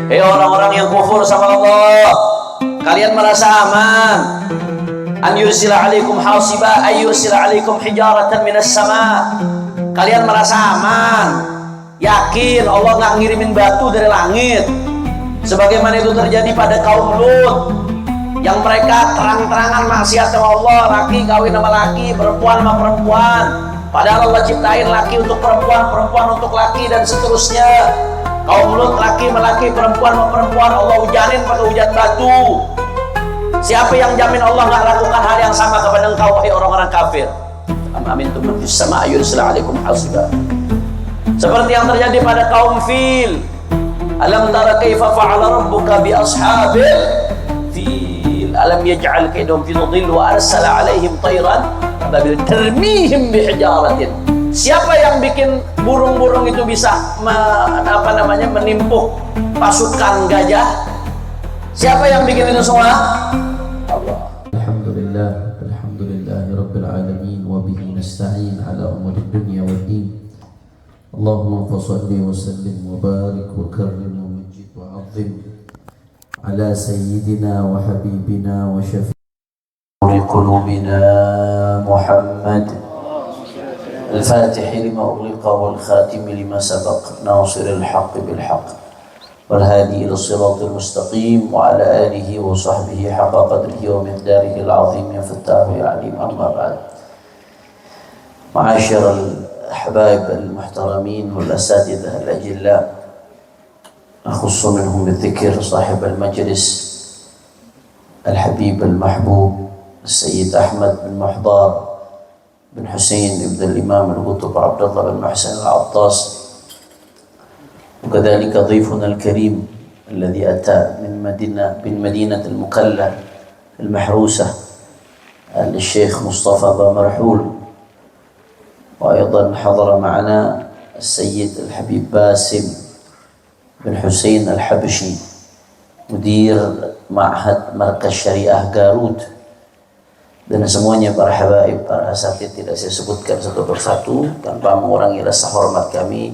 Hei orang-orang yang kufur sama Allah, kalian merasa aman? An yursila alaikum hasiba ay yursila alaikum hijaratan minas sama. Kalian merasa aman? Yakin Allah nggak ngirimin batu dari langit sebagaimana itu terjadi pada kaum Lut yang mereka terang-terangan maksiat sama Allah, laki kawin sama laki, perempuan sama perempuan, padahal Allah ciptain laki untuk perempuan, perempuan untuk laki, dan seterusnya. Kaum Lut laki sama laki, perempuan sama perempuan, Allah hujanin pakai hujan batu. Siapa yang jamin Allah nggak lakukan hal yang sama kepada engkau, wahai orang-orang kafir? Amin tu man fis sama'i yursila alaikum hasiba. Seperti yang terjadi pada kaum Fil. Alam tara kaifa fa'ala rabbuka bi ashabil fil. Alam yaj'al kaidahum fi dhil wa arsala alaihim tayran ababil tarmihim bi hijaratin. Siapa yang bikin burung-burung itu bisa menimpuk pasukan gajah? Siapa yang bikin itu semua? Allah. Alhamdulillah, alhamdulillahirabbil alamin wa bihi nasta'in ala umuri dunya waddin. Allahumma fassalli wa sallim wa barik wa karrim wa majid wa 'azzim ala sayyidina wa habibina wa syafi'i qulubina Muhammad al-Fatih lima ughliqa wal khatim lima sabaq nasiril haqqi bil haqq wal hadi ila siratal mustaqim wa ala alihi wa sahbihi haqqa qadrihi wa miqdarihi al-'azim ya fattahu ya alim. Amma ba'd. Ma'asyiral أحباب المحترمين والأساتذة الأجلاء، أخص منهم بالذكر صاحب المجلس الحبيب المحبوب السيد أحمد بن محضار بن حسين بن الإمام القطب عبد الله بن محسن العطاس، وكذلك ضيفنا الكريم الذي أتى من مدينة المكلا المحروسة الشيخ مصطفى بامرحول. وأيضا حضر معنا السيد الحبيب باسم بن حسين الحبشي مدير معهد مرkaz syariah Garut, dan semuanya para habaib, para asatidz tidak saya sebutkan satu persatu tanpa mengurangi rasa hormat kami.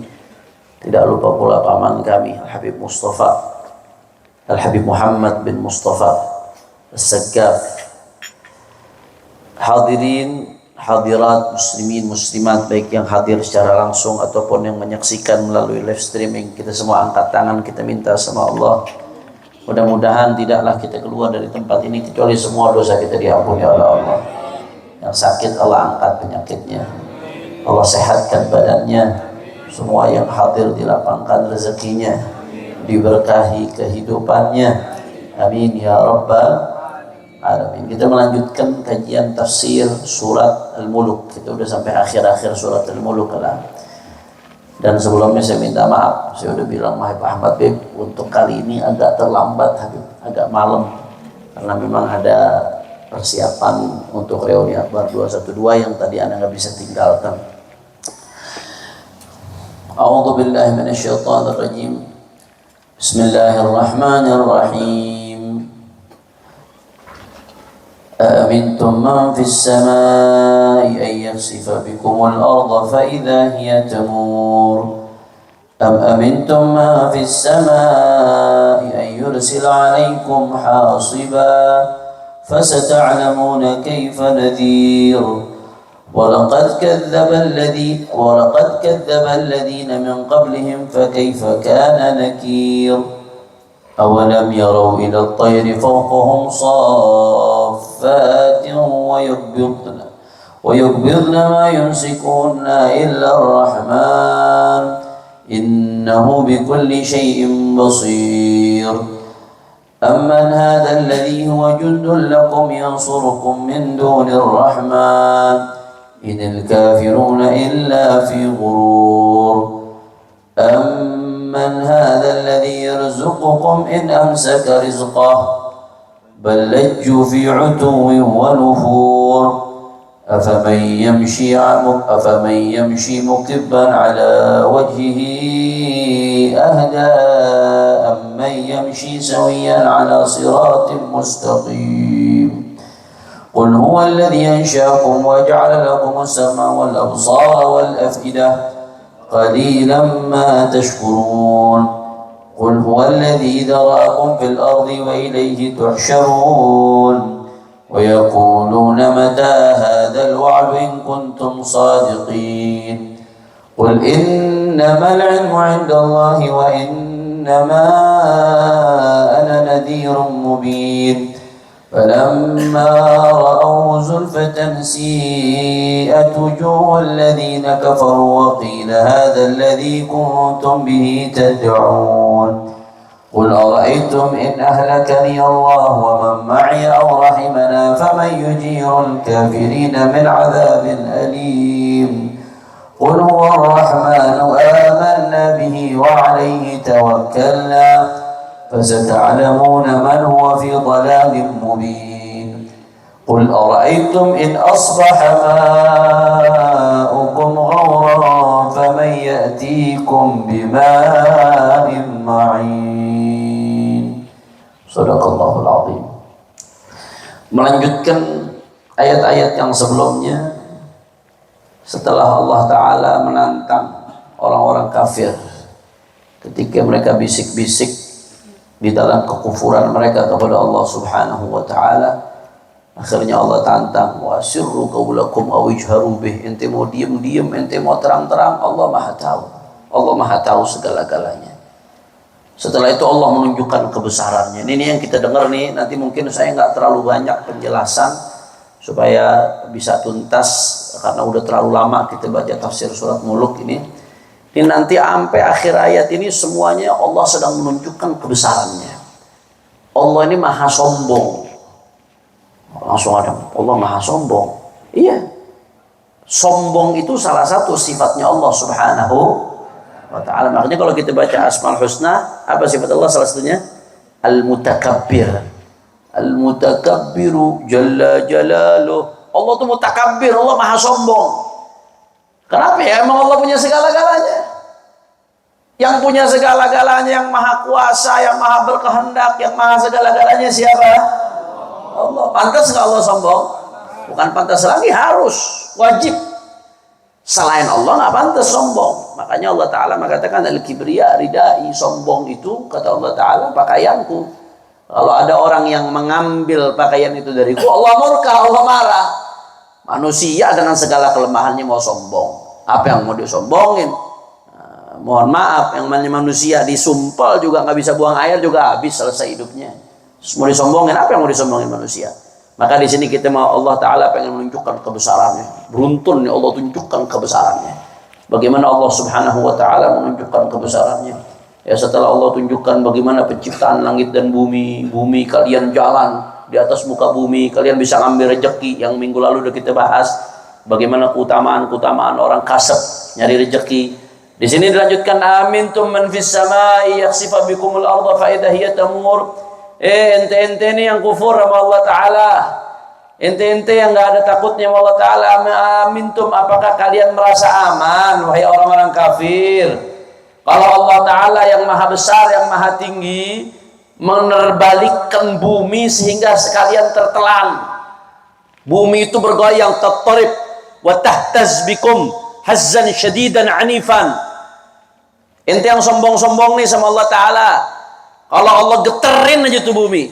Tidak lupa pula paman kami Al-Habib Mustafa, Al-Habib Muhammad bin Mustafa As-Saggaf. Hadirin hadirat, muslimin muslimat, baik yang hadir secara langsung ataupun yang menyaksikan melalui live streaming, kita semua angkat tangan, kita minta sama Allah, mudah-mudahan tidaklah kita keluar dari tempat ini kecuali semua dosa kita diampuni oleh Allah. Yang sakit Allah angkat penyakitnya, Allah sehatkan badannya. Semua yang hadir dilapangkan rezekinya, diberkahi kehidupannya, amin ya rabbal alamin. Kita melanjutkan kajian tafsir surat Al-Muluk. Kita udah sampai akhir-akhir surat Al-Muluk lah. Dan sebelumnya saya minta maaf, saya udah bilang Mahib Ahmad Bib, untuk kali ini agak terlambat Habib, agak malam, karena memang ada persiapan untuk reuni Akbar 212 yang tadi Anda nggak bisa tinggalkan. A'udzu billahi minasyaitonir rajim. Bismillahirrahmanirrahim. أأمنتم من في السماء أن يخسف بكم الأرض فإذا هي تمور أم أمنتم من في السماء أن يرسل عليكم حاصبا فستعلمون كيف نذير ولقد كذب الذين من قبلهم فكيف كان نكير أولم يروا إلى الطير فوقهم صافات ويقبضن ما يمسكهن إلا الرحمن إنه بكل شيء بصير أمن هذا الذي هو جند لكم ينصركم من دون الرحمن إن الكافرون إلا في غرور أمن هذا الذي يرزقكم إن أمسك رزقه بل لجوا في عتو ونفور أفمن يمشي مكبا على وجهه أهدى أمن يمشي سويا على صراط مستقيم قل هو الذي أنشأكم وجعل لكم السمع والأبصار والأفئدة قليلا ما تشكرون قل هو الذي ذرأكم في الأرض وإليه تحشرون ويقولون متى هذا الوعد إن كنتم صادقين قل إنما العلم عند الله وإنما أنا نذير مبين فلما رأوا زلفة سيئت وجوه الذين كفروا وقيل هذا الذي كنتم به تدعون قل أرأيتم إن أهلكني الله ومن معي أو رحمنا فمن يجير الكافرين من عذاب أليم قل هو الرحمن آمنا به وعليه توكلنا فستعلمون من هو في ضلال مبين قل أرأيتم إن أصبح ماؤكم غورا فمن يأتيكم بماء معين Sadaqallahul Azim. Melanjutkan ayat-ayat yang sebelumnya, setelah Allah Ta'ala menantang orang-orang kafir ketika mereka bisik-bisik di dalam kekufuran mereka kepada Allah Subhanahu wa Ta'ala, akhirnya Allah tantang, wa sirru qawlakum aw ijharu bih, ente mau diam-diam, ente mau terang-terang, Allah Maha tahu. Allah Maha tahu segala-galanya. Setelah itu Allah menunjukkan kebesarannya. Ini yang kita dengar nih, nanti mungkin saya nggak terlalu banyak penjelasan supaya bisa tuntas, karena udah terlalu lama kita baca tafsir surat Mulk ini. Ini nanti sampai akhir ayat ini semuanya Allah sedang menunjukkan kebesarannya. Allah ini maha sombong. Langsung ada, Allah maha sombong. Iya. Sombong itu salah satu sifatnya Allah Subhanahu wa Ta'ala. Makanya kalau kita baca Asmaul Husna, apa sifat Allah salah satunya? Al-Mutakabbir. Al-Mutakabbiru Jalla Jalaluh. Allah itu mutakabbir, Allah maha sombong. Kenapa ya? Emang Allah punya segala-galanya. Yang punya segala-galanya, yang maha kuasa, yang maha berkehendak, yang maha segala-galanya siapa? Allah. Pantas nggak Allah sombong? Bukan pantas lagi, harus, wajib. Selain Allah nggak pantas sombong. Makanya Allah Ta'ala mengatakan al-kibriya ridai, sombong itu kata Allah Ta'ala pakaianku. Kalau ada orang yang mengambil pakaian itu dariku, Allah murka, Allah marah. Manusia dengan segala kelemahannya mau sombong. Apa yang mau disombongin? Nah, mohon maaf, yang manusia disumpel juga nggak bisa buang air juga habis selesai hidupnya. Mau disombongin, apa yang mau disombongin manusia? Maka di sini kita mau, Allah Ta'ala pengen menunjukkan kebesarannya. Beruntun nih Allah tunjukkan kebesarannya. Bagaimana Allah Subhanahu wa Ta'ala menunjukkan kebesarannya. Ya, setelah Allah tunjukkan bagaimana penciptaan langit dan bumi, bumi kalian jalan di atas muka bumi, kalian bisa ngambil rezeki yang minggu lalu udah kita bahas. Bagaimana keutamaan orang kasab nyari rezeki. Di sini dilanjutkan, amintum man fis samai yakhsifa bikumul arda fa idza hiya tamur. Ente ini yang kufur sama Allah Ta'ala, ente yang nggak ada takutnya sama Allah Ta'ala. Amintum, apakah kalian merasa aman wahai orang-orang kafir, kalau Allah Ta'ala yang maha besar, yang maha tinggi menerbalikkan bumi sehingga sekalian tertelan, bumi itu bergoyang, tattarib wa tahtaz bikum hazzan syadidan anifan. Ente yang sombong-sombong nih sama Allah Ta'ala, kalau Allah geterin aja tuh bumi,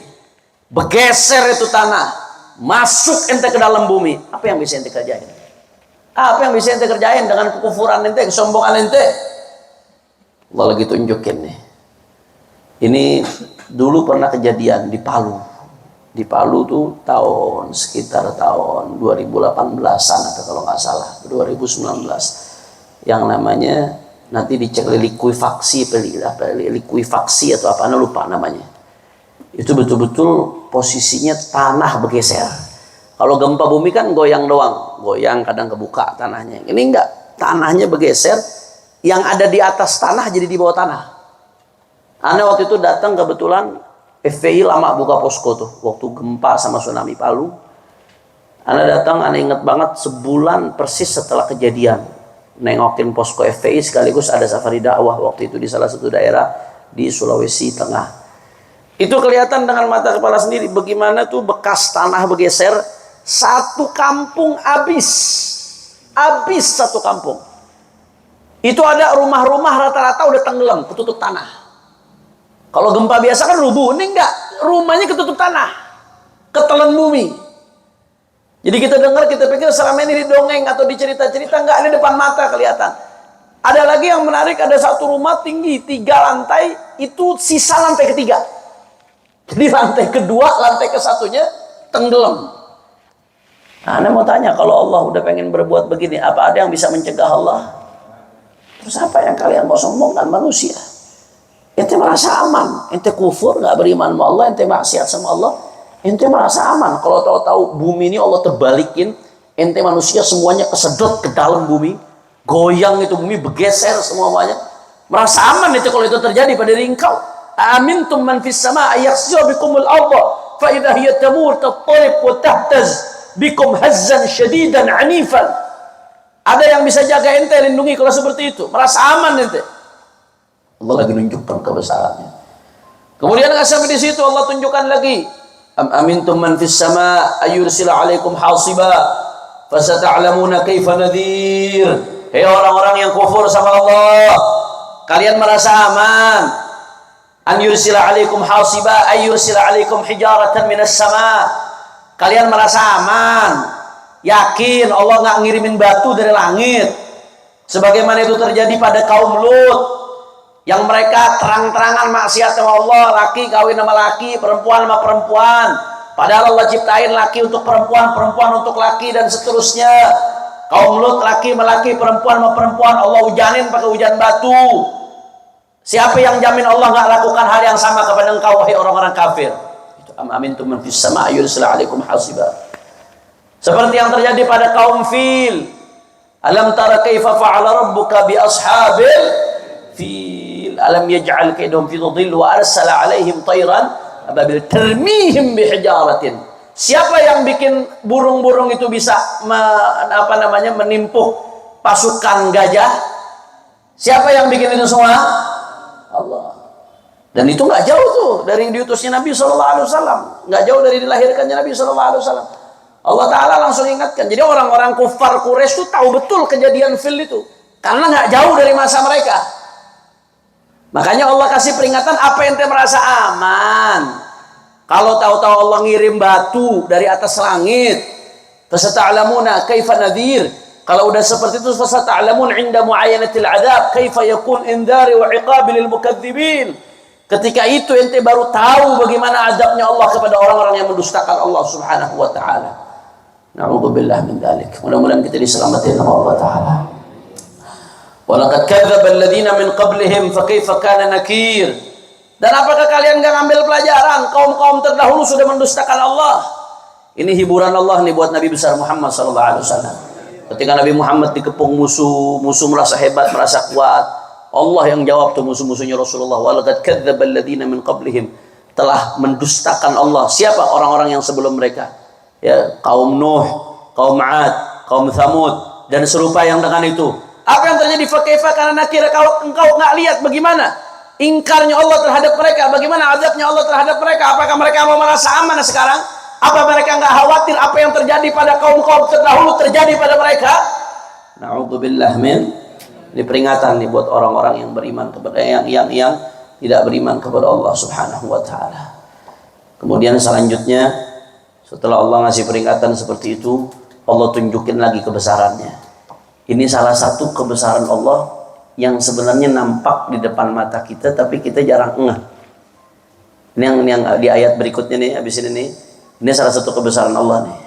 bergeser itu tanah, masuk ente ke dalam bumi, apa yang bisa ente kerjain? Apa yang bisa ente kerjain dengan kekufuran ente, kesombongan ente? Allah lagi tunjukin nih. Ini dulu pernah kejadian di Palu. Di Palu tuh sekitar tahun 2018-an atau kalau nggak salah 2019, yang namanya nanti dicek likuifaksi atau apa, lupa namanya. Itu betul-betul posisinya tanah bergeser. Kalau gempa bumi kan goyang doang, goyang kadang kebuka tanahnya. Ini enggak, tanahnya bergeser, yang ada di atas tanah jadi di bawah tanah. Ana waktu itu datang kebetulan, FPI lama buka posko tuh waktu gempa sama tsunami Palu. Ana datang, ana inget banget sebulan persis setelah kejadian, nengokin posko FPI sekaligus ada safari dakwah waktu itu di salah satu daerah di Sulawesi Tengah. Itu kelihatan dengan mata kepala sendiri bagaimana tuh bekas tanah bergeser, satu kampung habis satu kampung. Itu ada rumah-rumah rata-rata udah tenggelam, ketutup tanah. Kalau gempa biasa kan rubuh, ini enggak. Rumahnya ketutup tanah, ketelan bumi. Jadi kita dengar, kita pikir selama ini di dongeng atau di cerita-cerita, enggak, ini depan mata kelihatan. Ada lagi yang menarik, ada satu rumah tinggi 3 lantai, itu sisa lantai ketiga. Jadi lantai kedua, lantai ke-1-nya tenggelam. Nah, Anda mau tanya, kalau Allah udah pengen berbuat begini, apa ada yang bisa mencegah Allah? Terus apa yang kalian mau sombongkan manusia? Ente merasa aman, ente kufur, nggak beriman sama Allah, ente maksiat sama Allah, ente merasa aman. Kalau tahu-tahu bumi ini Allah terbalikin, ente manusia semuanya kesedot ke dalam bumi, goyang itu bumi, bergeser semuanya. Merasa aman itu kalau itu terjadi pada diri engkau. Amintum man fis sama ayakhsira bikumul arda fa idza hiya tamur tattariq wa tahtaz bikum hazzan syadidan anifan. Ada yang bisa jaga ente, lindungi kalau seperti itu. Merasa aman ente. Allah lagi nunjukkan kebesarannya. Kemudian nggak sampai di situ, Allah tunjukkan lagi. Amintum man fis sama ayursila alaikum hasiba fasata'lamuna kaifa nadhir. Hei orang-orang yang kufur sama Allah, kalian merasa aman. An yursila alaikum hasiba ayursila alaikum hijaratan minas sama. Kalian merasa aman, yakin Allah nggak ngirimin batu dari langit sebagaimana itu terjadi pada kaum Lut, yang mereka terang-terangan maksiat sama Allah, laki kawin sama laki, perempuan sama perempuan, padahal Allah ciptain laki untuk perempuan, perempuan untuk laki, dan seterusnya. Kaum Lut laki sama laki, perempuan sama perempuan, Allah hujanin pakai hujan batu. Siapa yang jamin Allah nggak lakukan hal yang sama kepada engkau, wahai orang-orang kafir? Itu amintum man fis sama yursila alaikum hasiba. Seperti yang terjadi pada kaum Fil. Alam tara kaifa fa'ala rabbuka bi ashabil fil. Alam yaj'al kaidahum fi dhil wa arsala alaihim tayran ababil tarmihim bi hijaratin. Siapa yang bikin burung-burung itu bisa menimpuk pasukan gajah? Siapa yang bikin itu semua? Allah. Dan itu nggak jauh tuh dari diutusnya Nabi SAW, nggak jauh dari dilahirkannya Nabi SAW. Allah Ta'ala langsung ingatkan. Jadi orang-orang kufar Quraisy itu tahu betul kejadian Fil itu, karena nggak jauh dari masa mereka. Makanya Allah kasih peringatan, apa ente merasa aman? Kalau tahu-tahu Allah ngirim batu dari atas langit, fasata'lamuna kaifa nadhir. Kalau udah seperti itu, fasata'lamun 'inda mu'ayyanatil 'adzab kaifa yakun indari wa 'iqabi lil mukadzibin. Ketika itu ente baru tahu bagaimana azabnya Allah kepada orang-orang yang mendustakan Allah Subhanahu wa taala. Na'udzubillah min dzalik. Mudah-mudahan kita diselamatkan oleh Allah taala. Walaqad kadzdzaba alladziina min qablihim fakaifa kana nakir. Dan apakah kalian enggak ngambil pelajaran? Kaum-kaum terdahulu sudah mendustakan Allah. Ini hiburan Allah nih buat Nabi besar Muhammad sallallahu alaihi wasallam. Ketika Nabi Muhammad dikepung musuh merasa hebat, merasa kuat, Allah yang jawab tuh musuh-musuhnya Rasulullah. Walaqad kadzdzaba alladziina min qablihim, telah mendustakan Allah. Siapa orang-orang yang sebelum mereka? Ya, kaum Nuh, kaum 'Ad, kaum Tsamud dan serupa yang dengan itu. Apa yang terjadi? Fakaifa kana nakir. Kalau engkau enggak lihat bagaimana ingkarnya Allah terhadap mereka, bagaimana azabnya Allah terhadap mereka, apakah mereka mau merasa aman sekarang? Apa mereka enggak khawatir apa yang terjadi pada kaum-kaum terdahulu terjadi pada mereka? Na'udzubillah min. Ini peringatan nih buat orang-orang yang beriman kepada yang tidak beriman kepada Allah Subhanahu wa taala. Kemudian selanjutnya, setelah Allah ngasih peringatan seperti itu, Allah tunjukin lagi kebesarannya. Ini salah satu kebesaran Allah yang sebenarnya nampak di depan mata kita, tapi kita jarang ngeh. Ini yang di ayat berikutnya nih, habis ini nih. Ini salah satu kebesaran Allah nih.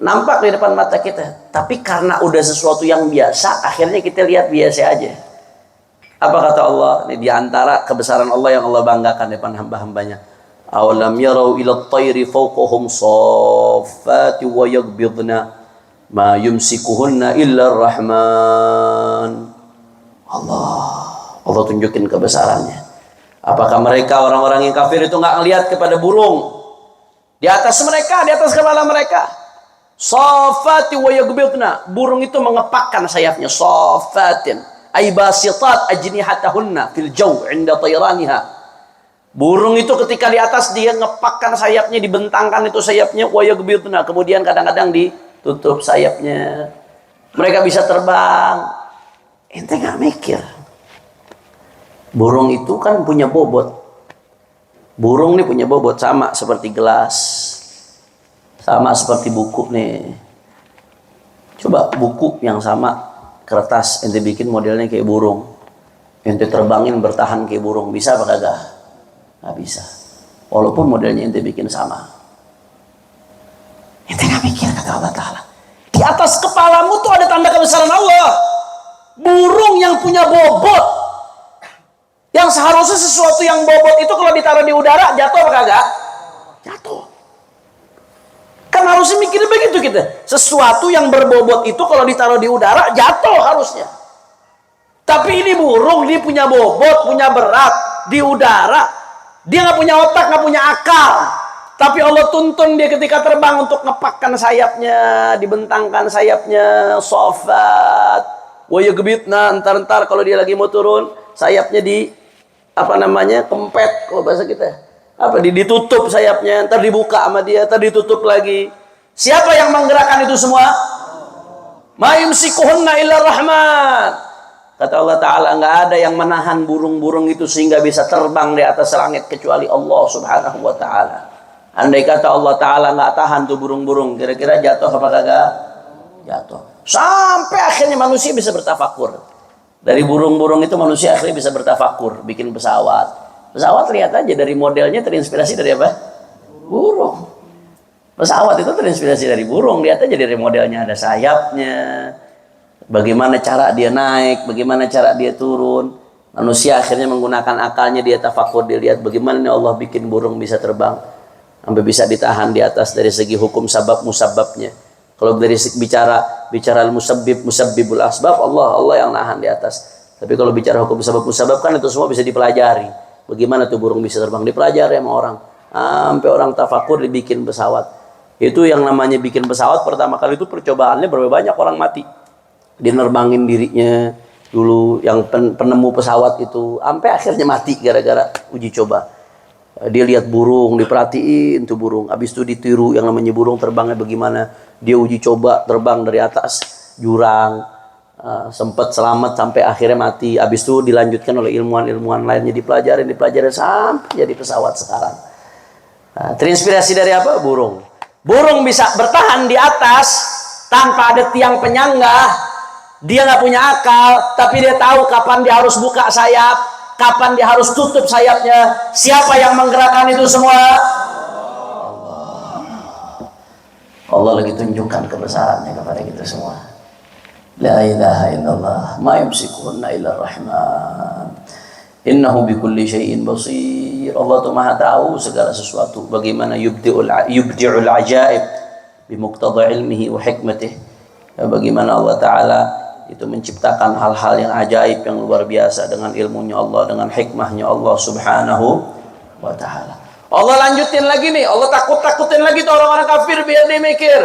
Nampak di depan mata kita, tapi karena udah sesuatu yang biasa, akhirnya kita lihat biasa aja. Apa kata Allah? Ini diantara kebesaran Allah yang Allah banggakan di depan hamba-hambanya. Awalam yarau ila at-tayri fawqahum saffati wa yagbidna ma yumsikuhunna illa ar-rahman. Allah tunjukin kebesarannya. Apakah mereka orang-orang yang kafir itu nggak ngelihat kepada burung di atas mereka, di atas kepala mereka? Saffati wa yagbidna, burung itu mengepakkan sayapnya. Saffatin ay basitat ajnihatahunna fil jaw 'inda tayraniha. Burung itu ketika di atas dia ngepakkan sayapnya, dibentangkan itu sayapnya, wa yagbidna, kemudian kadang-kadang ditutup sayapnya. Mereka bisa terbang. Ente nggak mikir, burung itu kan punya bobot. Burung nih punya bobot sama seperti gelas, sama seperti buku nih. Coba buku yang sama kertas ente bikin modelnya kayak burung, ente terbangin bertahan kayak burung, bisa apa kagak? Nggak bisa. Walaupun modelnya ente bikin sama. Ente nggak mikir, kata Allah Ta'ala. Di atas kepalamu tuh ada tanda kebesaran Allah. Burung yang punya bobot, yang seharusnya sesuatu yang bobot itu kalau ditaruh di udara jatuh apa kagak? Jatuh. Kan harusnya mikirnya begitu kita. Sesuatu yang berbobot itu kalau ditaruh di udara jatuh harusnya. Tapi ini burung, dia punya bobot, punya berat di udara. Dia nggak punya otak, nggak punya akal. Tapi Allah tuntun dia ketika terbang untuk ngepakkan sayapnya, dibentangkan sayapnya, sofat. Waya gebitna, ntar kalau dia lagi mau turun, sayapnya kempet kalau bahasa kita. Ditutup sayapnya, ntar dibuka sama dia, ntar ditutup lagi. Siapa yang menggerakkan itu semua? Ma yumsikuhunna illa rahman. Kata Allah Ta'ala, nggak ada yang menahan burung-burung itu sehingga bisa terbang di atas langit kecuali Allah Subhanahu wa Ta'ala. Andai kata Allah Ta'ala nggak tahan tuh burung-burung, kira-kira jatuh apa kagak? Jatuh. Sampai akhirnya manusia bisa bertafakur. Dari burung-burung itu manusia akhirnya bisa bertafakur, bikin pesawat. Pesawat lihat aja dari modelnya terinspirasi dari apa? Burung. Pesawat itu terinspirasi dari burung. Lihat aja dari modelnya, ada sayapnya. Bagaimana cara dia naik, bagaimana cara dia turun. Manusia akhirnya menggunakan akalnya, dia tafakur, dia lihat bagaimana Allah bikin burung bisa terbang. Sampai bisa ditahan di atas dari segi hukum sabab musababnya. Kalau dari bicara musabbibul asbab, Allah yang nahan di atas. Tapi kalau bicara hukum sabab musabab kan itu semua bisa dipelajari. Bagaimana tuh burung bisa terbang, dipelajari sama orang. Sampai orang tafakur dibikin pesawat. Itu yang namanya bikin pesawat pertama kali itu percobaannya berapa banyak orang mati. Dia nerbangin dirinya dulu, yang penemu pesawat itu sampai akhirnya mati gara-gara uji coba. Dia lihat burung, diperhatiin tuh burung, habis itu ditiru yang namanya burung terbangnya bagaimana. Dia uji coba terbang dari atas jurang, sempat selamat sampai akhirnya mati. Habis itu dilanjutkan oleh ilmuwan-ilmuwan lainnya, dipelajarin sampai jadi pesawat sekarang. Terinspirasi dari apa? Burung. Burung bisa bertahan di atas tanpa ada tiang penyangga. Dia nggak punya akal, tapi dia tahu kapan dia harus buka sayap, kapan dia harus tutup sayapnya. Siapa yang menggerakkan itu semua? Allah lagi tunjukkan kebesarannya kepada kita semua. La ilaha illallah, ma yumsikuhunna illa rahman. Innahu bikulli syai'in basir. Allah itu maha tahu segala sesuatu. Bagaimana yubdi'ul ajaib bimuqtada ilmihi wa hikmatih. Bagaimana Allah Ta'ala itu menciptakan hal-hal yang ajaib, yang luar biasa dengan ilmunya Allah, dengan hikmahnya Allah Subhanahu wa Ta'ala. Allah lanjutin lagi nih, Allah takutin lagi tuh orang-orang kafir biar dia mikir.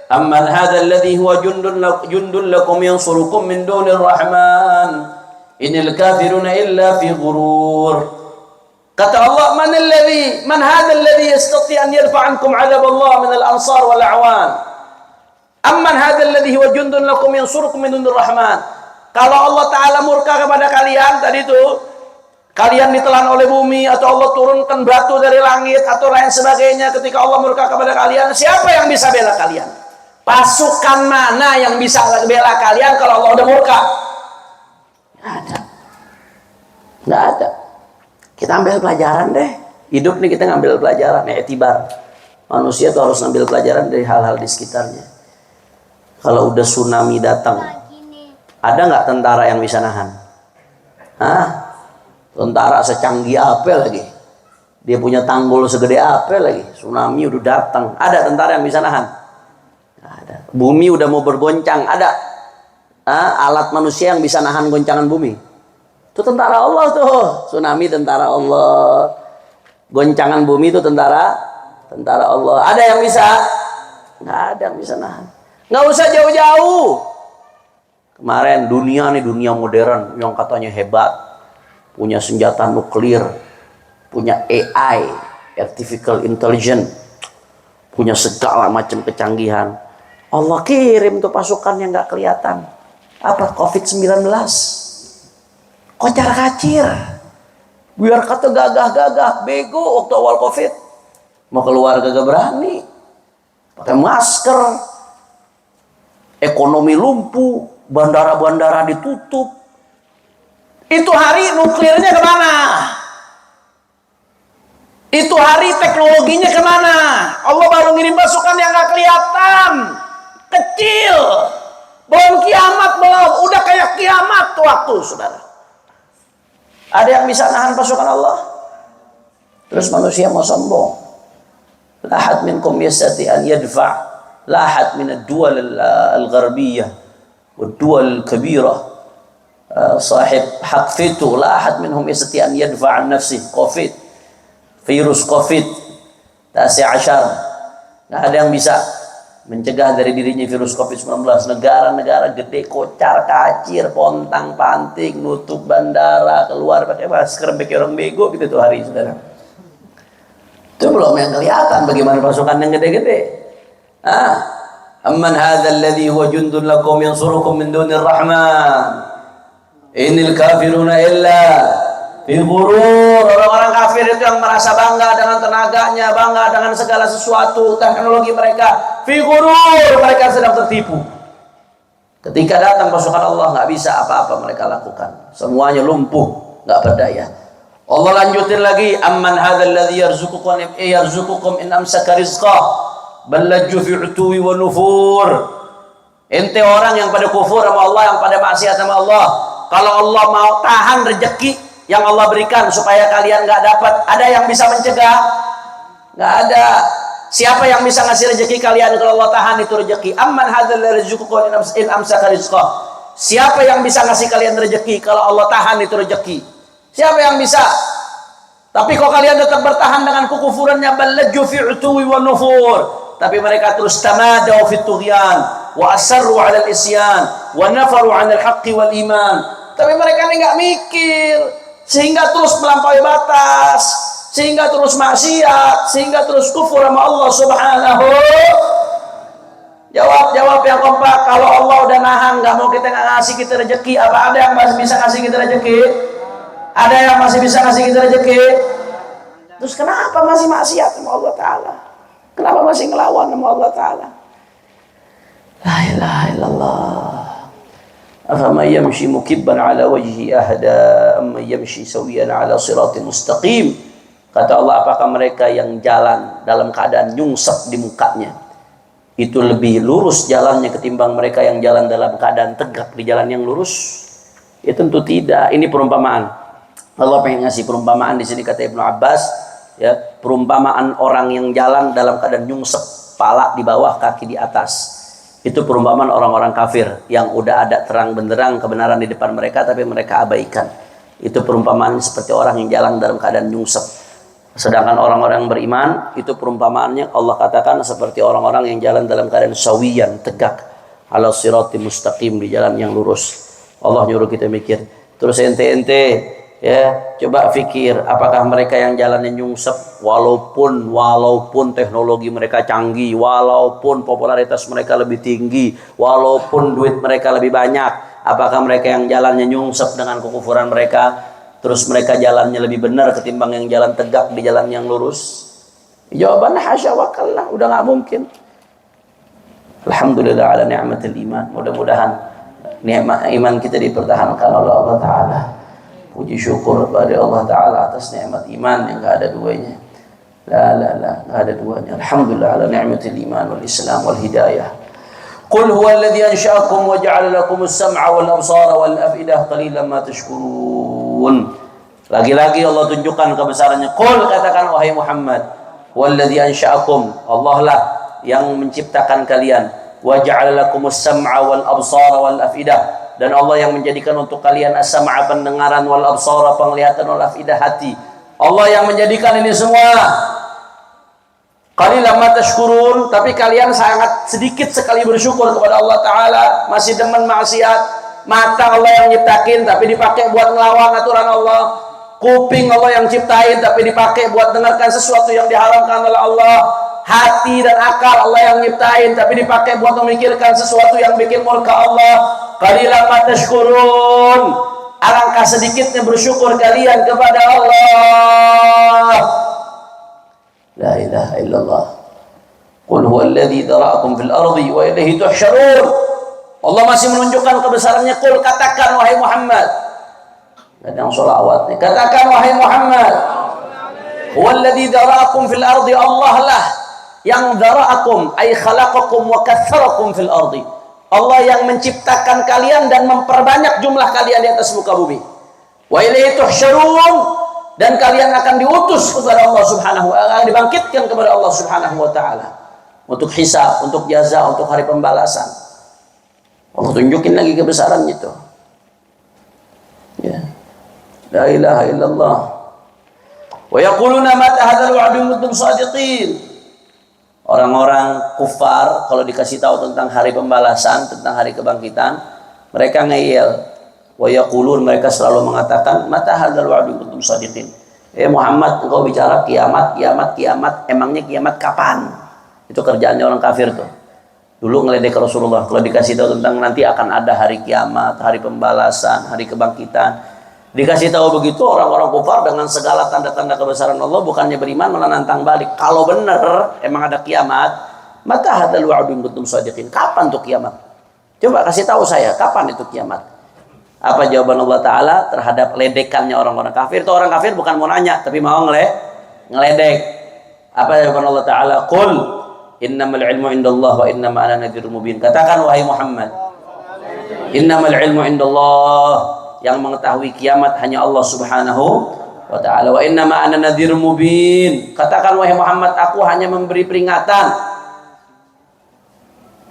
Amman hadzal ladzi huwa jundun lakum yansurukum min dunir rahman. Innal kafiruna illa fi ghurur. Kata Allah, man hadzal ladzi yastati an yarfa' ankum 'adab Allah min al-ansar wal a'wan. Amman hadzal ladzi huwa jundun lakum yansurukum min dunir rahman. Kalau Allah Ta'ala murka kepada kalian tadi itu, kalian ditelan oleh bumi atau Allah turunkan batu dari langit atau lain sebagainya, ketika Allah murka kepada kalian, siapa yang bisa bela kalian? Pasukan mana yang bisa bela kalian kalau Allah udah murka? Nggak ada. Kita ambil pelajaran deh. Hidup nih kita ngambil pelajaran, i'tibar. Manusia tuh harus ngambil pelajaran dari hal-hal di sekitarnya. Kalau udah tsunami datang, ada nggak tentara yang bisa nahan? Tentara secanggih apa lagi? Dia punya tanggul segede apa lagi? Tsunami udah datang, ada tentara yang bisa nahan? Nggak ada. Bumi udah mau bergoncang, ada alat manusia yang bisa nahan goncangan bumi? Itu tentara Allah tuh. Tsunami tentara Allah, goncangan bumi itu tentara Allah. Ada yang bisa? Nggak ada yang bisa nahan. Nggak usah jauh-jauh. Kemarin dunia modern yang katanya hebat, punya senjata nuklir, punya AI, artificial intelligence, punya segala macam kecanggihan. Allah kirim tuh pasukan yang nggak kelihatan. Apa? COVID-19. Kocar-kacir. Biar kata gagah-gagah, bego waktu awal Covid. Mau keluar gagah berani. Pakai masker. Ekonomi lumpuh, bandara-bandara ditutup. Itu hari nuklirnya kemana? Itu hari teknologinya kemana? Allah baru ngirim pasukan yang gak kelihatan, kecil, belum kiamat, belum, udah kayak kiamat waktu, saudara. Ada yang bisa nahan pasukan Allah? Terus manusia mau sombong. La ahad minkum yastati an yadfa' la ahad min ad-duwal al-gharbiyah wad-duwal al-kabirah sahib haq fitu la ahad minhum yastati an yadfa' an nafsih Covid, virus Covid 19, nggak ada yang bisa mencegah dari dirinya virus Covid-19. Negara-negara gede kocar kacir, pontang panting, nutup bandara, keluar pakai masker, pakai orang bego gitu tuh hari, saudara. Itu belum yang kelihatan bagaimana pasukan yang gede-gede. Amman hadzal ladzi huwa jundun lakum yansurukum min dunir rahman innal kafiruna illa fi ghurur. Orang-orang kafir itu yang merasa bangga dengan tenaganya, bangga dengan segala sesuatu teknologi mereka. Fi ghurur, mereka sedang tertipu. Ketika datang pasukan Allah, nggak bisa apa-apa mereka lakukan. Semuanya lumpuh, nggak berdaya. Allah lanjutin lagi, amman hadzal ladzi yarzuqukum in amsaka rizqah bal lajju fi utuwi wa nufur. Ente orang yang pada kufur sama Allah, yang pada maksiat sama Allah, kalau Allah mau tahan rezeki yang Allah berikan supaya kalian nggak dapat, ada yang bisa mencegah? Nggak ada. Siapa yang bisa ngasih rezeki kalian kalau Allah tahan itu rezeki? Amman hadzal ladzi yarzuqukum in amsaka rizqah. Siapa yang bisa ngasih kalian rezeki kalau Allah tahan itu rezeki? Siapa yang bisa? Tapi kok kalian tetap bertahan dengan kekufurannya, balajju fi utuwi wa nufur. Tapi mereka terus tamadau fi tughyan wa asarru 'ala al-isyan wa nafaru 'an al-haqqi wal iman. Tapi mereka ini enggak mikir, sehingga terus melampaui batas, sehingga terus maksiat, sehingga terus kufur sama Allah Subhanahu. Jawab yang kompak. Kalau Allah udah nahan, nggak mau kita ngasih kita rezeki, apa ada yang masih bisa ngasih kita rezeki? Ada yang masih bisa ngasih kita rezeki? Terus kenapa masih maksiat sama Allah Ta'ala? Kenapa masih ngelawan sama Allah Ta'ala? La ilaha illallah. Afama yamshi mukibban ala wajhi ahda amma yamshi sawiyan ala siratin mustaqim. Kata Allah, apakah mereka yang jalan dalam keadaan nyungsep di mukanya itu lebih lurus jalannya ketimbang mereka yang jalan dalam keadaan tegak di jalan yang lurus? Ya tentu tidak. Ini perumpamaan. Allah pengen ngasih perumpamaan di sini, kata Ibnu Abbas, ya, perumpamaan orang yang jalan dalam keadaan nyungsep, pala di bawah, kaki di atas. Itu perumpamaan orang-orang kafir yang udah ada terang benderang kebenaran di depan mereka tapi mereka abaikan. Itu perumpamaan seperti orang yang jalan dalam keadaan nyungsep. Sedangkan orang-orang yang beriman, itu perumpamaannya Allah katakan seperti orang-orang yang jalan dalam keadaan sawiyan, tegak, ala sirati mustaqim, di jalan yang lurus. Allah nyuruh kita mikir. Terus ente ya, coba fikir, apakah mereka yang jalannya nyungsep, walaupun teknologi mereka canggih, walaupun popularitas mereka lebih tinggi, walaupun duit mereka lebih banyak, apakah mereka yang jalannya nyungsep dengan kekufuran mereka, terus mereka jalannya lebih benar ketimbang yang jalan tegak di jalan yang lurus? Jawabannya hasya wa kallah, udah nggak mungkin. Alhamdulillah ala ni'matil iman. Mudah-mudahan nikmat iman kita dipertahankan oleh Allah Ta'ala. Puji syukur kepada Allah Ta'ala atas nikmat iman yang gak ada duanya. Gak ada duanya. Alhamdulillah ala ni'matil iman wal islam wal hidayah. Qul huwa alladhi ansha'akum wa ja'ala lakum as-sam'a wal absara wal afidah qalilan ma tashkurun. Lagi-lagi Allah tunjukkan kebesarannya. Qul, katakan wahai Muhammad, huwa alladhi ansha'akum, Allah lah yang menciptakan kalian. Wa ja'ala lakum as-sam'a wal absara wal afidah, dan Allah yang menjadikan untuk kalian as-sam'a pendengaran, wal absara penglihatan, wal afidah hati. Allah yang menjadikan ini semua. Qalilan ma tashkurun, tapi kalian sangat sedikit sekali bersyukur kepada Allah Ta'ala. Masih demen maksiat. Mata Allah yang nyiptakin tapi dipakai buat ngelawan aturan Allah. Kuping Allah yang ciptain tapi dipakai buat dengarkan sesuatu yang diharamkan oleh Allah. Hati dan akal Allah yang nyiptain tapi dipakai buat memikirkan sesuatu yang bikin murka Allah. Qalilan ma tashkurun. Alangkah sedikitnya bersyukur kalian kepada Allah. La ilaha illallah. Qul huwallazi dzara'akum fil ardi wa ilaihi tuhsyarun. Allah masih menunjukkan kebesarannya. Qul, katakan wahai Muhammad. Dan yang sholawat nih, katakan wahai Muhammad, huwallazi dzara'akum fil ardi, Allah lah yang dzara'akum ay khalaqakum wa katsarakum fil ardi. Allah yang menciptakan kalian dan memperbanyak jumlah kalian di atas muka bumi. Wa ilaihi tuhsyarun, dan kalian akan diutus kepada Allah Subhanahu wa taala, dibangkitkan kepada Allah Subhanahu wa taala untuk hisab, untuk jaza, untuk hari pembalasan. Allah tunjukin lagi kebesaran itu. Ya. La ilaha illallah. Wa yaquluna mata hadzal wa'du in kuntum shadiqin. Orang-orang kufar kalau dikasih tahu tentang hari pembalasan, tentang hari kebangkitan, mereka ngeyel. Wa yaqulun, mereka selalu mengatakan, mata hadzal wa'du in kuntum shadiqin. Muhammad, engkau bicara kiamat, kiamat, kiamat. Emangnya kiamat kapan? Itu kerjaannya orang kafir tuh. Dulu ngeledek Rasulullah kalau dikasih tahu tentang nanti akan ada hari kiamat, hari pembalasan, hari kebangkitan. Dikasih tahu begitu, orang-orang kufar dengan segala tanda-tanda kebesaran Allah bukannya beriman malah nantang balik. Kalau benar emang ada kiamat, mata hadzal wa'du in kuntum shadiqin. Kapan tuh kiamat? Coba kasih tahu saya, kapan itu kiamat? Apa jawaban Allah Ta'ala terhadap ledekannya orang-orang kafir? Itu orang kafir bukan mau nanya, tapi mau ngeledek. Apa jawaban Allah Ta'ala? Qul innamal ilmu indallah wa innama ana nadhirun mubin. Katakan wahai Muhammad, innamal ilmu indallah, yang mengetahui kiamat hanya Allah Subhanahu wa ta'ala. Wa innama ana nadhirun mubin. Katakan wahai Muhammad, aku hanya memberi peringatan.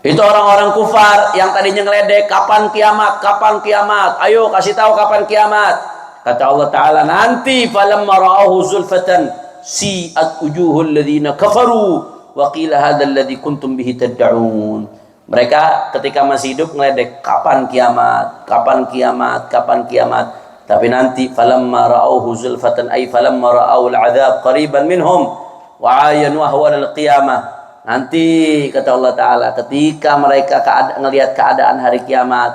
Itu orang-orang kufar yang tadinya ngeledek, kapan kiamat, kapan kiamat, ayo kasih tahu kapan kiamat. Kata Allah Ta'ala, nanti falamma ra'ahu zulfatan si'at wujuhul ladzina kafaru wa qila hadzal ladzi kuntum bihi tad'un. Mereka ketika masih hidup ngeledek, kapan kiamat, kapan kiamat, kapan kiamat. Tapi nanti falamma ra'auhu zulfatan ay falamma ra'aul 'adzab qariban minhum wa 'ayanu ahwal al-qiyamah. Nanti kata Allah Ta'ala, ketika mereka ngelihat keadaan hari kiamat,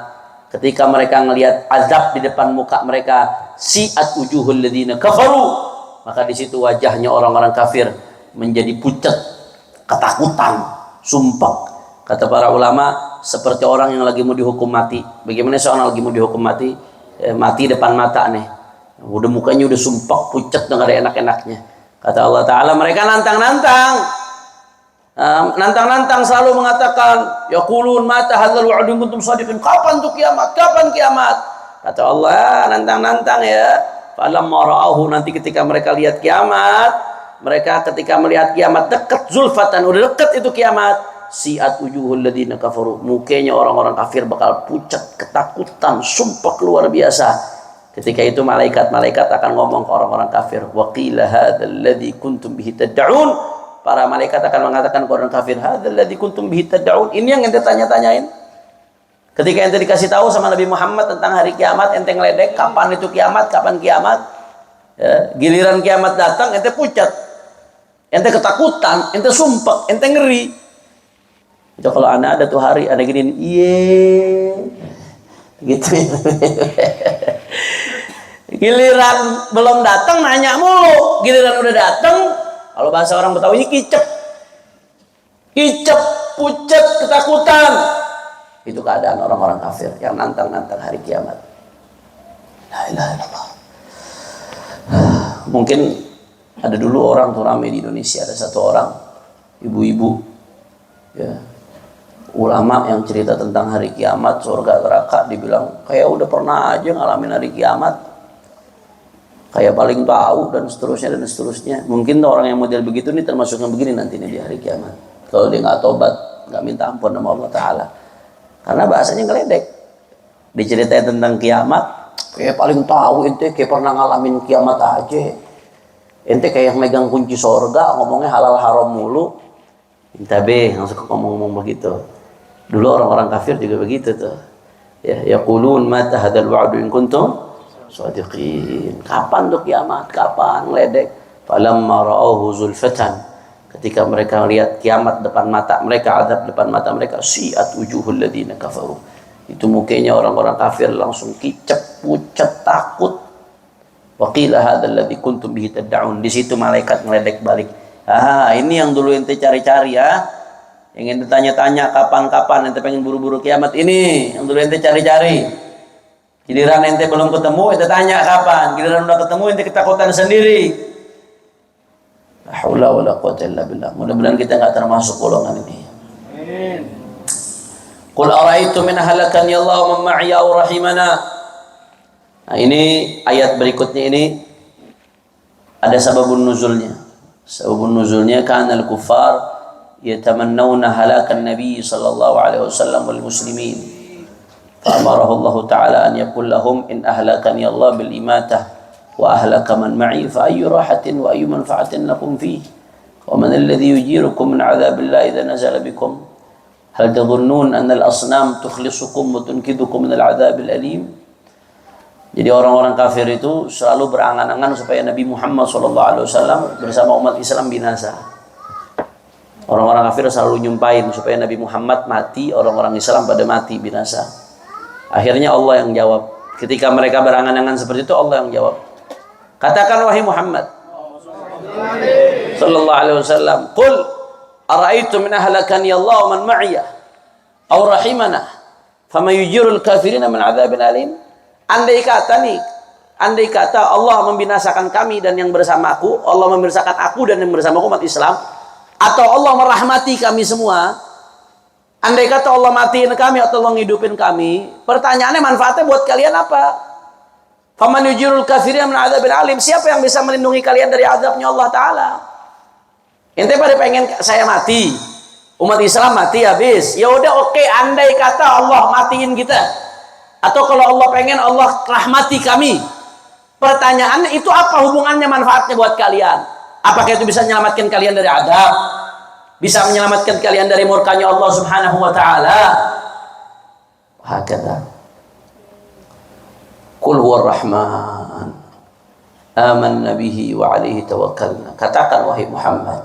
ketika mereka ngelihat azab di depan muka mereka, si'at wujuhul ladzina kafaru, maka di situ wajahnya orang-orang kafir menjadi pucat, ketakutan, sumpah. Kata para ulama, seperti orang yang lagi mau dihukum mati. Bagaimana seorang lagi mau dihukum mati? Mati depan mata nih. Udah mukanya udah sumpah, pucat, nggak ada enak-enaknya. Kata Allah Ta'ala, mereka nantang-nantang. Nantang-nantang selalu mengatakan, yaqulun mata hadzal wa'du in kuntum shadiqin. Kapan tuh kiamat? Kapan kiamat? Kata Allah, nantang-nantang ya. Falamma ra'ahu, nanti ketika mereka lihat kiamat, mereka ketika melihat kiamat dekat zulfatan, udah dekat itu kiamat. Si'at wujuhul ladzina kafaru, mukanya orang-orang kafir bakal pucat, ketakutan, sumpah luar biasa. Ketika itu malaikat-malaikat akan ngomong ke orang-orang kafir, wa qila hadzal ladzi kuntum bihi tad'un. Para malaikat akan mengatakan ke orang kafir, hadzal ladzi kuntum bihi tad'un. Ini yang ente tanya-tanyain. Ketika ente dikasih tahu sama Nabi Muhammad tentang hari kiamat, ente ngeledek, kapan itu kiamat, kapan kiamat? Ya, giliran kiamat datang, ente pucat, ente ketakutan, ente sumpah, ente ngeri. Itu kalau anak ada tuh hari, ada gini, iye, gitu. Giliran belum datang nanya mulu, giliran udah datang, kalau bahasa orang Betawi kicep, pucat, ketakutan. Itu keadaan orang-orang kafir yang nantang-nantang hari kiamat. La ilaha illallah. Mungkin ada dulu orang tuh ramai di Indonesia, ada satu orang ibu-ibu, ya, ulama yang cerita tentang hari kiamat, surga neraka, dibilang kayak udah pernah aja ngalamin hari kiamat, kayak paling tahu, dan seterusnya dan seterusnya. Mungkin orang yang model begitu nih termasuk yang begini nanti nih di hari kiamat, kalau dia nggak tobat, nggak minta ampun sama Allah Ta'ala, karena bahasanya ngeledek. Diceritain tentang kiamat, kayak paling tahu, ente kayak pernah ngalamin kiamat aja, ente kayak megang kunci surga, ngomongnya halal haram mulu. Intabe langsung ngomong-ngomong begitu. Dulu orang-orang kafir juga begitu tuh. Ya, yaqulun mata hadzal wa'du in kuntum shadiqin. Kapan tuh kiamat? Kapan? Ngeledek. Falamma ra'auhu zulfatan. Ketika mereka lihat kiamat depan mata mereka, azab depan mata mereka, si'at wujuhul ladzina kafaru. Itu mukanya orang-orang kafir langsung kicap, pucat, takut. Wa qila hadzal ladzi kuntum bihi tad'un. Di situ malaikat ngeledek balik. Ini yang dulu ente cari-cari ya. Yang ente tanya-tanya kapan-kapan ente pengen buru-buru kiamat ini, yang dulu ente cari-cari. Giliran ente belum ketemu, ente tanya kapan. Giliran udah ketemu, ente ketakutan sendiri. La haula wala quwwata illa billah. Mudah-mudahan kita enggak termasuk golongan ini. Amin. Qul ara'aytum in halakani Allah wa man ma'i aw rahimana. Nah, ini ayat berikutnya ini ada sababun nuzulnya. Sababun nuzulnya kana al-kuffar yatamannawna halakan nabi sallallahu alaihi wasallam wal muslimin. Fa'amarahu Allah ta'ala an yaqul lahum in ahlakani Allah bil imatah wa ahlaka man ma'i fa ayyu rahatin wa ayyu manfa'atin lakum fihi wa man alladhi yujirukum min 'adzabillahi idza nazala bikum hal tadhunnun anna al-asnam tukhlisukum wa tunkidukum min al-'adzabil alim. Jadi orang-orang kafir itu selalu berangan-angan supaya Nabi Muhammad SAW bersama umat Islam binasa. Orang-orang kafir selalu nyumpahin supaya Nabi Muhammad mati, orang-orang Islam pada mati binasa. Akhirnya Allah yang jawab. Ketika mereka berangan-angan seperti itu, Allah yang jawab. Katakan wahai Muhammad sallallahu alaihi wasallam, "Qul ara'aytum min ahlakani Allah wa man ma'iya aw rahimana faman yujirul kafirina min 'adzabin alim." Andai kata Allah membinasakan kami dan yang bersama aku, Allah membinasakan aku dan yang bersama umat Islam, atau Allah merahmati kami semua, andai kata Allah matiin kami atau Allah ngidupin kami, pertanyaannya manfaatnya buat kalian apa? Faman yujirul kafirin min adzabil alim, siapa yang bisa melindungi kalian dari azabnya Allah Ta'ala? Ente pada pengen saya mati, umat Islam mati habis, ya udah oke, andai kata Allah matiin kita, atau kalau Allah pengen Allah rahmati kami, pertanyaannya itu apa hubungannya, manfaatnya buat kalian? Apakah itu bisa menyelamatkan kalian dari azab? Bisa menyelamatkan kalian dari murkanya Allah Subhanahu wa taala? Hakada. Qul huwar rahman amanna bihi wa alaihi tawakkalna. Katakan wahai Muhammad,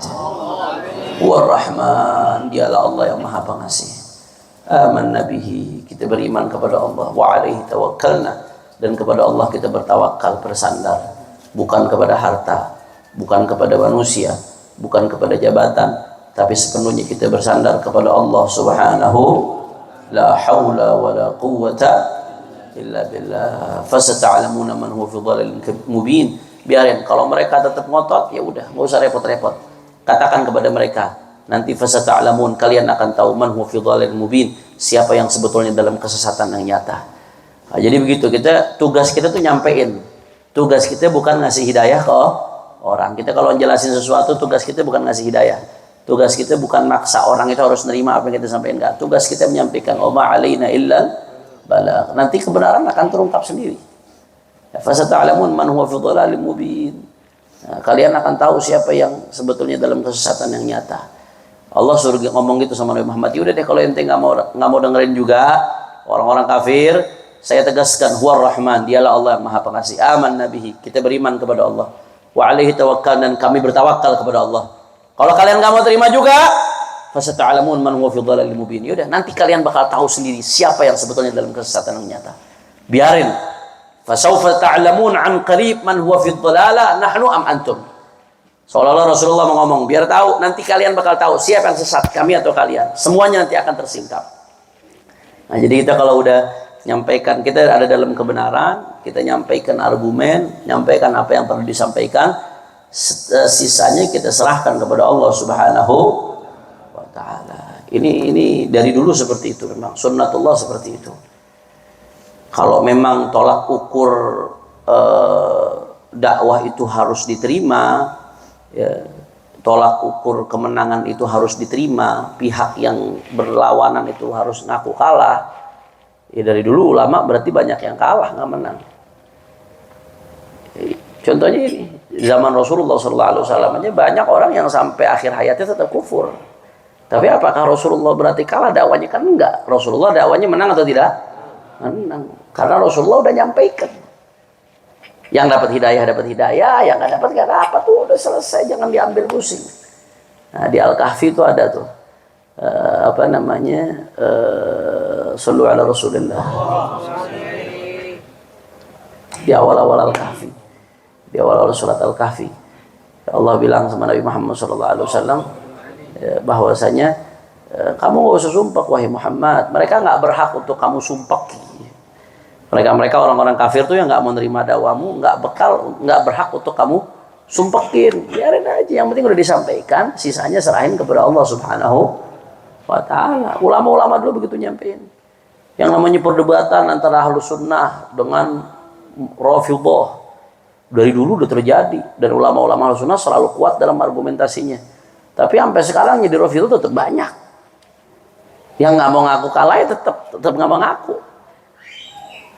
huwar rahman, dialah Allah yang Maha Pengasih. Amanna bihi, kita beriman kepada Allah, wa alaihi tawakkalna, dan kepada Allah kita bertawakal, bersandar, bukan kepada harta, bukan kepada manusia, bukan kepada jabatan, tapi sepenuhnya kita bersandar kepada Allah Subhanahu. La haula wa la quwwata illa billah. Fasata'lamuna man huwa fi dhalalin mubin. Biarin, kalau mereka tetap ngotot, ya udah, enggak usah repot-repot. Katakan kepada mereka, nanti fasata'lamun, kalian akan tahu man huwa fi dhalalin mubin, siapa yang sebetulnya dalam kesesatan yang nyata. Nah, jadi begitu, tugas kita tuh nyampein. Tugas kita bukan ngasih hidayah ke orang. Kita kalau jelasin sesuatu, tugas kita bukan ngasih hidayah. Tugas kita bukan maksa orang itu harus nerima apa yang kita sampaikan. Enggak. Tugas kita menyampaikan, "Wa ma 'alaina illa balagh." Nanti kebenaran akan terungkap sendiri. Fasata'lamun man huwa fi dhalalin mubin. Nah, kalian akan tahu siapa yang sebetulnya dalam kesesatan yang nyata. Allah suruh ngomong gitu sama Nabi Muhammad. Udah deh, kalau ente nggak mau dengerin juga orang-orang kafir, saya tegaskan, huwar rahman, dialah Allah yang Maha Pengasih. Aman nabihi, kita beriman kepada Allah. Wa alaihi tawakkal, dan kami bertawakal kepada Allah. Kalau kalian nggak mau terima juga, fasata'lamun man huwa fi dhalalin mubin. Yaudah, nanti kalian bakal tahu sendiri siapa yang sebetulnya dalam kesesatan yang nyata. Biarin. Fasawfa ta'lamun an qarib man huwa fi dhalalah nahnu am antum. Seolah-olah Rasulullah mau ngomong, biar tahu, nanti kalian bakal tahu siapa yang sesat, kami atau kalian. Semuanya nanti akan tersingkap. Nah, jadi kita kalau udah nyampaikan, kita ada dalam kebenaran, kita nyampaikan argumen, nyampaikan apa yang perlu disampaikan, sisanya kita serahkan kepada Allah Subhanahu wa ta'ala. Ini dari dulu seperti itu, memang sunnatullah seperti itu. Kalau memang tolak ukur dakwah itu harus diterima, ya, tolak ukur kemenangan itu harus diterima, pihak yang berlawanan itu harus ngaku kalah, ya dari dulu ulama berarti banyak yang kalah, nggak menang. Contohnya ini, zaman Rasulullah SAW aja banyak orang yang sampai akhir hayatnya tetap kufur. Tapi apakah Rasulullah berarti kalah dakwanya? Kan enggak. Rasulullah dakwanya menang atau tidak? Menang. Karena Rasulullah udah nyampaikan. Yang dapat hidayah, yang nggak dapat tuh udah selesai, jangan diambil pusing. Nah, di Al-Kahfi itu ada tuh Sallu ala Rasulillah. Di awal-awal Al-Kahfi, di awal-awal surat Al-Kahfi, Allah bilang sama Nabi Muhammad SAW bahwasanya kamu nggak usah sumpah wahai Muhammad. Mereka nggak berhak untuk kamu sumpah. Mereka orang-orang kafir tuh yang nggak mau nerima dakwamu, nggak berhak untuk kamu sumpahin. Biarin aja, yang penting udah disampaikan, sisanya serahin kepada Allah Subhanahu wa Ta'ala. Ulama-ulama dulu begitu nyampein. Yang namanya perdebatan antara Ahlus Sunnah dengan Rafidhah dari dulu udah terjadi, dan ulama-ulama Ahlus Sunnah selalu kuat dalam argumentasinya. Tapi sampai sekarang jadi Rafidhah tetap banyak. Yang nggak mau ngaku kalah ya tetap nggak mau ngaku.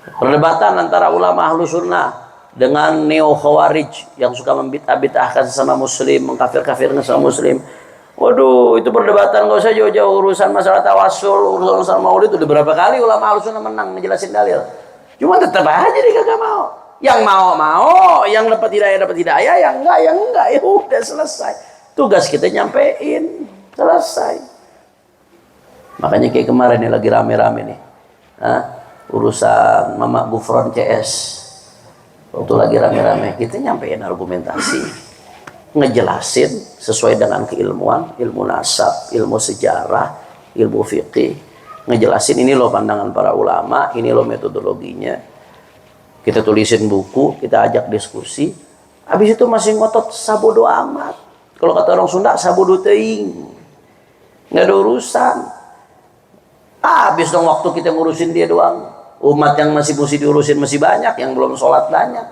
Perdebatan antara ulama Ahlus Sunnah dengan neo Khawarij yang suka membid'ah-bid'ahkan sesama muslim, mengkafir-kafirkan sesama muslim. Waduh, itu perdebatan nggak usah jauh-jauh, urusan masalah tawasul, urusan maulid udah berapa kali ulama Ahlus Sunnah menang ngejelasin dalil. Cuma tetap aja dia kagak mau. Yang mau, yang dapat hidayah, yang enggak, ya udah selesai. Tugas kita nyampein, selesai. Makanya kayak kemarin nih lagi rame-rame nih. Urusan Mama Gufron CS. Waktu lagi rame-rame, kita nyampein argumentasi, ngejelasin sesuai dengan keilmuan, ilmu nasab, ilmu sejarah, ilmu fikih, ngejelasin ini loh pandangan para ulama, ini loh metodologinya. Kita tulisin buku, kita ajak diskusi. Habis itu masih ngotot sabodo amat. Kalau kata orang Sunda, sabodo teuing. Nggak ada urusan. Habis dong waktu kita ngurusin dia doang. Umat yang masih mesti diurusin masih banyak, yang belum sholat banyak,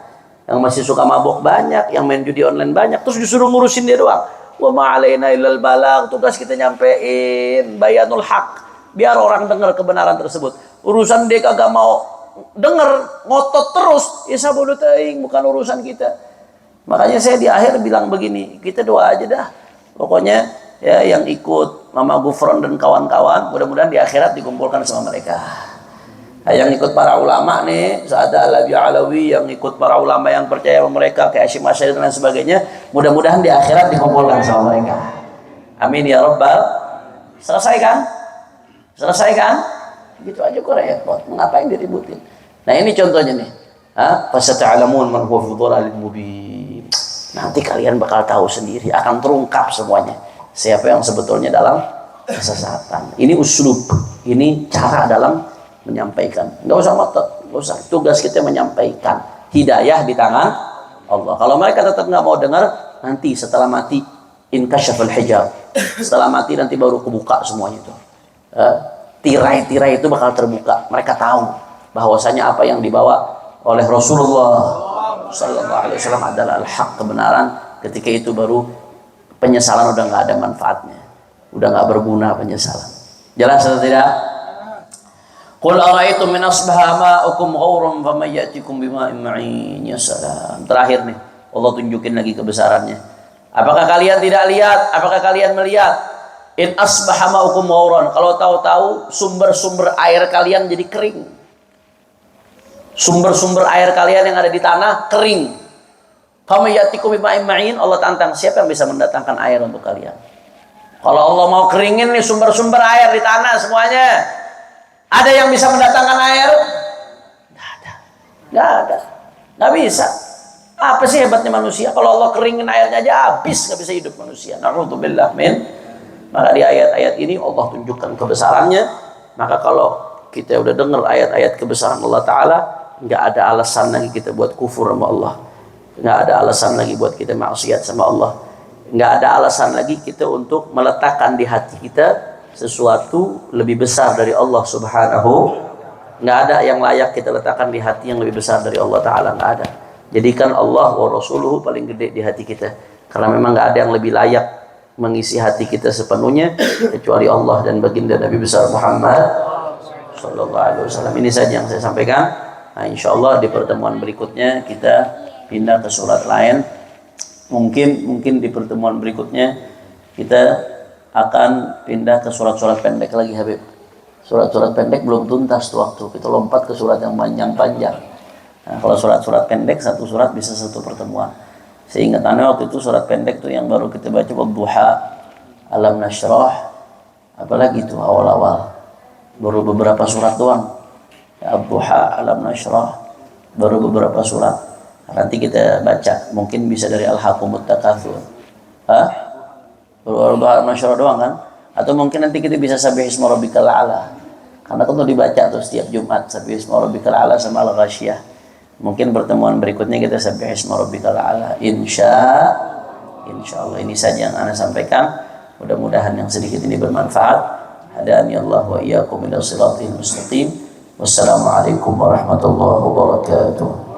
yang masih suka mabok banyak, yang main judi online banyak, terus disuruh ngurusin dia doang. Wa ma alaina illal balagh, tugas kita nyampein bayanul haq, biar orang dengar kebenaran tersebut. Urusan dia kagak mau dengar, ngotot terus, ya sabodo teuing, bukan urusan kita. Makanya saya di akhir bilang begini, kita doa aja dah. Pokoknya ya yang ikut Mama Gufron dan kawan-kawan, mudah-mudahan di akhirat dikumpulkan sama mereka. Yang ikut para ulama nih, Sa'adah Alawi, yang ikut para ulama yang percaya sama mereka kayak Hasyim Asy'ari dan lain sebagainya, mudah-mudahan di akhirat dikumpulkan sama mereka. Amin ya rabbal. Selesai kan? Gitu aja kok repot. Ngapain diributin? Nah ini contohnya nih. Fasata'lamun man huwa fi dhalalin mubin. Nanti kalian bakal tahu sendiri, akan terungkap semuanya. Siapa yang sebetulnya dalam kesesatan. Ini uslub, ini cara dalam menyampaikan. Nggak usah ngotot, nggak usah. Tugas kita menyampaikan. Hidayah di tangan Allah. Kalau mereka tetap nggak mau dengar, nanti setelah mati inkasyafal hijab. Setelah mati nanti baru kebuka semuanya itu. Tirai-tirai itu bakal terbuka. Mereka tahu bahwasanya apa yang dibawa oleh Rasulullah sallallahu alaihi wasallam adalah al-haq, kebenaran. Ketika itu baru penyesalan udah nggak ada manfaatnya. Udah nggak berguna penyesalan. Jelas atau tidak? Qul ara'aytum min asbaha ma'ukum ghauran faman ya'tikum bima'in ma'in. Ya salam. Terakhir nih, Allah tunjukin lagi kebesarannya. Apakah kalian tidak lihat? Apakah kalian melihat? In asbaha ma'ukum ghauran. Kalau tahu-tahu sumber-sumber air kalian jadi kering. Sumber-sumber air kalian yang ada di tanah kering. Faman ya'tikum bima'in ma'in. Allah tantang, siapa yang bisa mendatangkan air untuk kalian? Kalau Allah mau keringin nih sumber-sumber air di tanah semuanya, ada yang bisa mendatangkan air? Nggak ada. Nggak bisa. Apa sih hebatnya manusia? Kalau Allah keringin airnya aja habis, nggak bisa hidup manusia. Na'udzubillah min. Maka di ayat-ayat ini Allah tunjukkan kebesarannya. Maka kalau kita udah dengar ayat-ayat kebesaran Allah Ta'ala, nggak ada alasan lagi kita buat kufur sama Allah. Nggak ada alasan lagi buat kita maksiat sama Allah. Nggak ada alasan lagi kita untuk meletakkan di hati kita sesuatu lebih besar dari Allah Subhanahu. Nggak ada yang layak kita letakkan di hati yang lebih besar dari Allah Ta'ala. Nggak ada. Jadikan Allah wa Rasuluhu paling gede di hati kita. Karena memang nggak ada yang lebih layak mengisi hati kita sepenuhnya kecuali Allah dan baginda Nabi besar Muhammad Sallallahu Alaihi Wasallam. Ini saja yang saya sampaikan. Nah, insya Allah di pertemuan berikutnya kita pindah ke surat lain. Mungkin di pertemuan berikutnya kita akan pindah ke surat-surat pendek lagi, Habib. Surat-surat pendek belum tuntas tuh waktu kita lompat ke surat yang panjang-panjang. Nah, kalau surat-surat pendek satu surat bisa satu pertemuan. Seingatannya waktu itu surat pendek tuh yang baru kita baca Wadduha, Alam Nashrah, apalagi tuh awal-awal. baru beberapa surat doang. Ad-Duha, Alam Nashrah, baru beberapa surat. Nanti kita baca, mungkin bisa dari Al-Hakumut Takatsur. Baru Alam Nashrah doang kan? Atau mungkin nanti kita bisa Sabbihisma Rabbikal A'la. Karena kan dibaca tuh setiap Jumat Sabbihisma Rabbikal A'la sama Al-Ghasyiyah. Mungkin pertemuan berikutnya kita Sabbihisma Rabbikal A'la. Insyaallah ini saja yang Ana sampaikan. Mudah-mudahan yang sedikit ini bermanfaat. Hadani Allah wa iyyakum ila shiratal mustaqim. Wassalamualaikum warahmatullahi wabarakatuh.